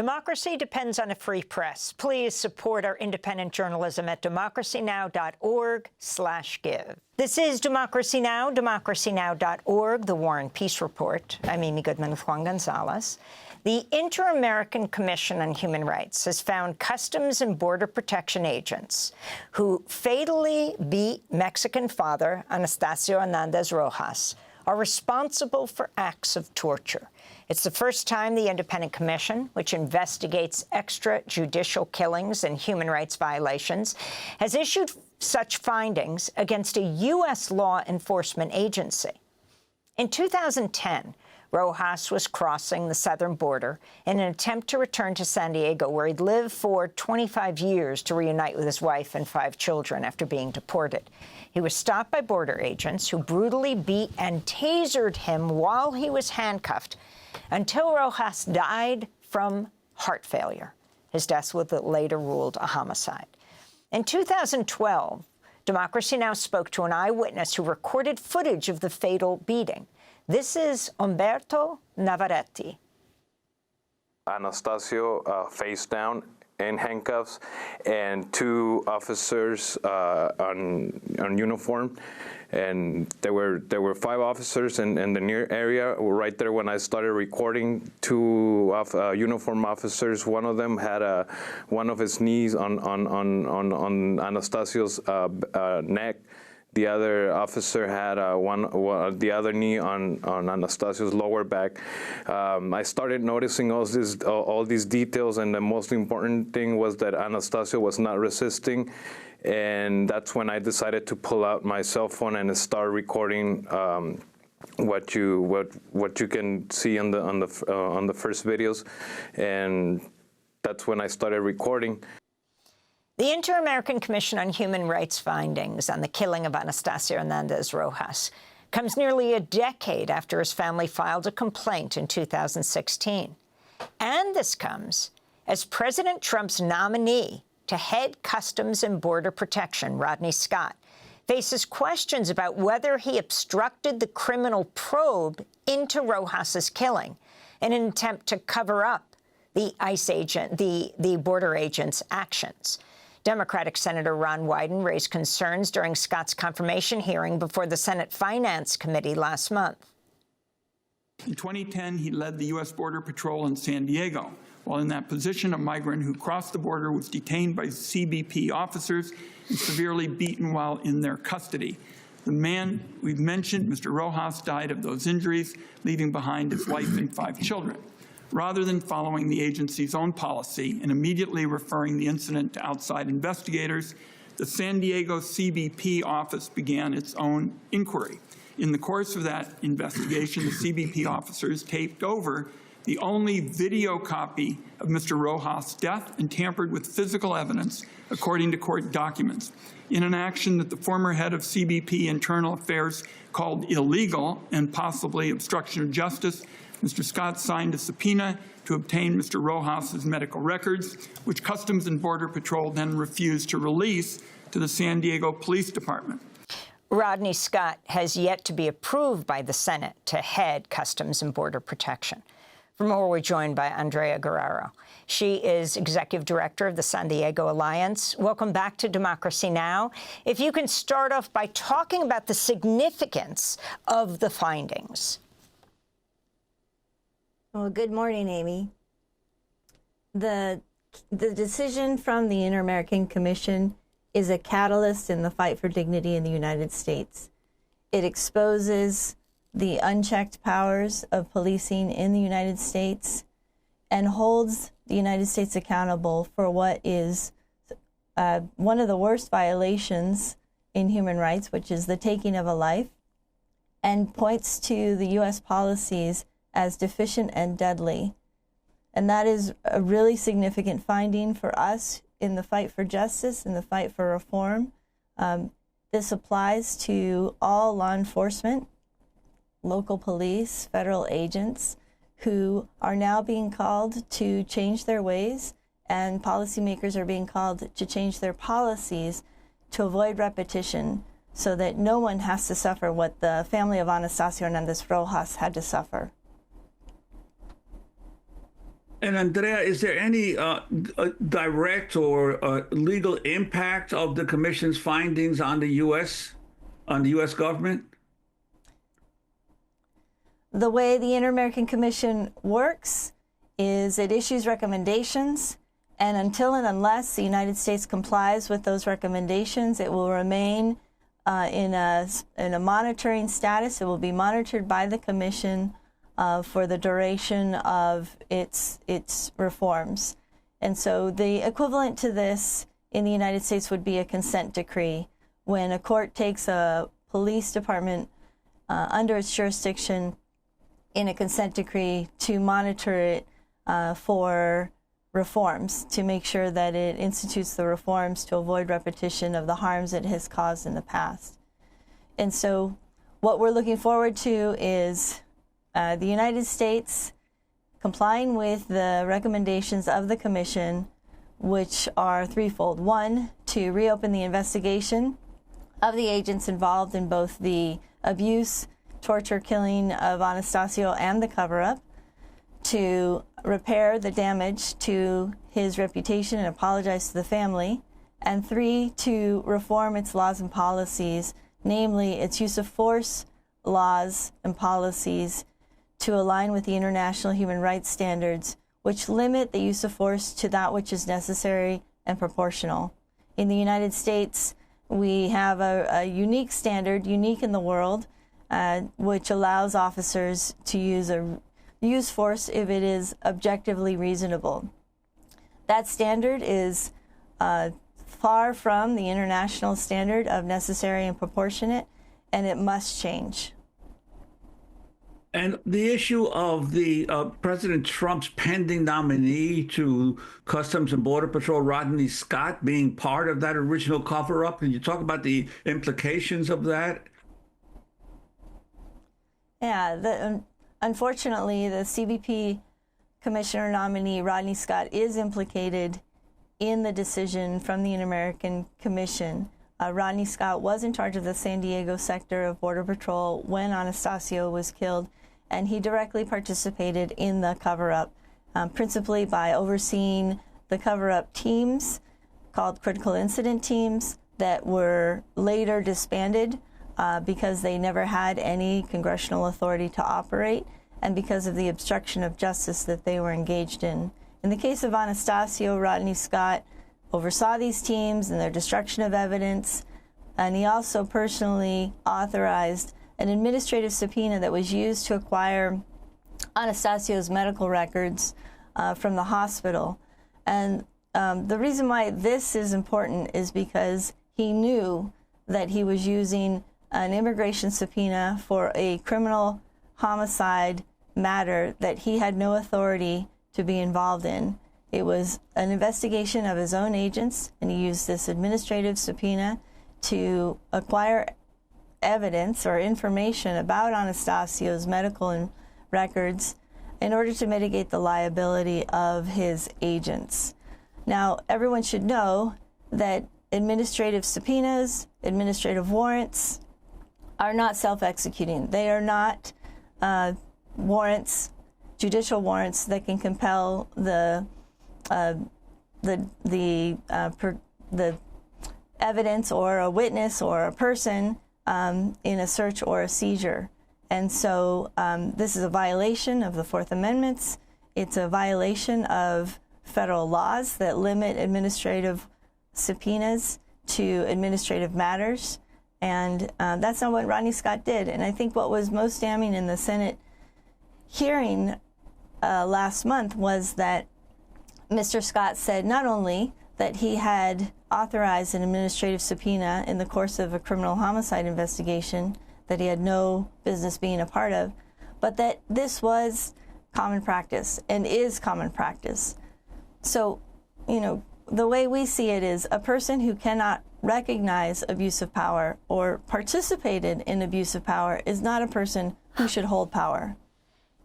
Democracy depends on a free press. Please support our independent journalism at democracynow.org/give. This is Democracy Now!, democracynow.org, the War and Peace Report. I'm Amy Goodman with Juan Gonzalez. The Inter-American Commission on Human Rights has found Customs and Border Protection agents who fatally beat Mexican father Anastasio Hernández Rojas are responsible for acts of torture. It's the first time the Independent Commission, which investigates extrajudicial killings and human rights violations, has issued such findings against a U.S. law enforcement agency. In 2010, Rojas was crossing the southern border in an attempt to return to San Diego, where he'd lived for 25 years to reunite with his wife and 5 children after being deported. He was stopped by border agents who brutally beat and tasered him while he was handcuffed until Rojas died from heart failure. His death was later ruled a homicide. In 2012, Democracy Now! Spoke to an eyewitness who recorded footage of the fatal beating. This is Umberto Navarrete. Anastasio face down in handcuffs, and 2 officers on uniform, and there were 5 officers in the near area. Right there when I started recording, 2 uniform officers. One of them had one of his knees on Anastasio's neck. The other officer had the other knee on Anastasio's lower back. I started noticing all these details, and the most important thing was that Anastasio was not resisting, and that's when I decided to pull out my cell phone and start recording what you can see on the first videos, and that's when I started recording. The Inter-American Commission on Human Rights findings on the killing of Anastasio Hernández Rojas comes nearly a decade after his family filed a complaint in 2016. And this comes as President Trump's nominee to head Customs and Border Protection, Rodney Scott, faces questions about whether he obstructed the criminal probe into Rojas's killing in an attempt to cover up the the border agent's actions. Democratic Senator Ron Wyden raised concerns during Scott's confirmation hearing before the Senate Finance Committee last month. In 2010, he led the U.S. Border Patrol in San Diego. While in that position, a migrant who crossed the border was detained by CBP officers and severely beaten while in their custody. The man we've mentioned, Mr. Rojas, died of those injuries, leaving behind his wife and 5 children. Rather than following the agency's own policy and immediately referring the incident to outside investigators, the San Diego CBP office began its own inquiry. In the course of that investigation, the CBP officers taped over the only video copy of Mr. Rojas' death and tampered with physical evidence, according to court documents. In an action that the former head of CBP Internal Affairs called illegal and possibly obstruction of justice, Mr. Scott signed a subpoena to obtain Mr. Rojas' medical records, which Customs and Border Patrol then refused to release to the San Diego Police Department. Rodney Scott has yet to be approved by the Senate to head Customs and Border Protection. For more, we're joined by Andrea Guerrero. She is Executive Director of the San Diego Alliance. Welcome back to Democracy Now! If you can start off by talking about the significance of the findings. Well, good morning, Amy. The decision from the Inter-American Commission is a catalyst in the fight for dignity in the United States. It exposes the unchecked powers of policing in the United States and holds the United States accountable for what is one of the worst violations in human rights, which is the taking of a life, and points to the U.S. policies as deficient and deadly. And that is a really significant finding for us in the fight for justice, in the fight for reform. This applies to all law enforcement, local police, federal agents, who are now being called to change their ways, and policymakers are being called to change their policies to avoid repetition so that no one has to suffer what the family of Anastasio Hernández Rojas had to suffer. And Andrea, is there any direct or legal impact of the commission's findings on the U.S. government? The way the Inter-American Commission works is it issues recommendations, and until and unless the United States complies with those recommendations, it will remain in a monitoring status. It will be monitored by the Commission for the duration of its reforms. And so the equivalent to this in the United States would be a consent decree. When a court takes a police department under its jurisdiction in a consent decree to monitor it for reforms, to make sure that it institutes the reforms to avoid repetition of the harms it has caused in the past. And so what we're looking forward to is the United States complying with the recommendations of the Commission, which are threefold. One, to reopen the investigation of the agents involved in both the abuse, torture, killing of Anastasio and the cover-up, to repair the damage to his reputation and apologize to the family, and three, to reform its laws and policies, namely its use of force laws and policies to align with the international human rights standards, which limit the use of force to that which is necessary and proportional. In the United States, we have a unique standard, unique in the world, which allows officers to use force if it is objectively reasonable. That standard is far from the international standard of necessary and proportionate, and it must change. And the issue of the President Trump's pending nominee to Customs and Border Patrol, Rodney Scott, being part of that original cover-up. Can you talk about the implications of that? Yeah, unfortunately, the CBP Commissioner nominee, Rodney Scott, is implicated in the decision from the Inter-American Commission. Rodney Scott was in charge of the San Diego sector of Border Patrol when Anastasio was killed, and he directly participated in the cover-up, principally by overseeing the cover-up teams called critical incident teams that were later disbanded because they never had any congressional authority to operate and because of the obstruction of justice that they were engaged in. In the case of Anastasio, Rodney Scott oversaw these teams and their destruction of evidence, and he also personally authorized an administrative subpoena that was used to acquire Anastasio's medical records from the hospital. And the reason why this is important is because he knew that he was using an immigration subpoena for a criminal homicide matter that he had no authority to be involved in. It was an investigation of his own agents, and he used this administrative subpoena to acquire evidence or information about Anastasio's medical records in order to mitigate the liability of his agents. Now, everyone should know that administrative subpoenas, administrative warrants are not self-executing. They are not warrants, judicial warrants that can compel the evidence or a witness or a person in a search or a seizure. And so this is a violation of the Fourth Amendment. It's a violation of federal laws that limit administrative subpoenas to administrative matters. And that's not what Rodney Scott did. And I think what was most damning in the Senate hearing last month was that Mr. Scott said not only that he had authorized an administrative subpoena in the course of a criminal homicide investigation that he had no business being a part of, but that this was common practice and is common practice. So, you know, the way we see it is a person who cannot recognize abuse of power or participated in abuse of power is not a person who should hold power.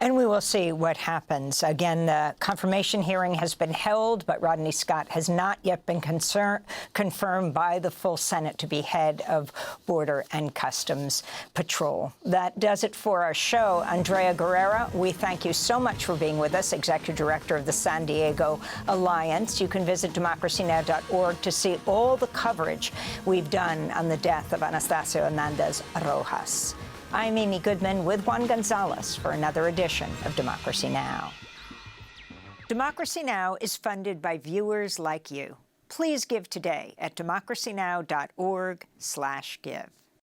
And we will see what happens. Again, the confirmation hearing has been held, but Rodney Scott has not yet been confirmed by the full Senate to be head of Border and Customs Patrol. That does it for our show. Andrea Guerrera, we thank you so much for being with us, Executive Director of the San Diego Alliance. You can visit democracynow.org to see all the coverage we've done on the death of Anastasio Hernández Rojas. I'm Amy Goodman with Juan Gonzalez for another edition of Democracy Now! Democracy Now! Is funded by viewers like you. Please give today at democracynow.org/give.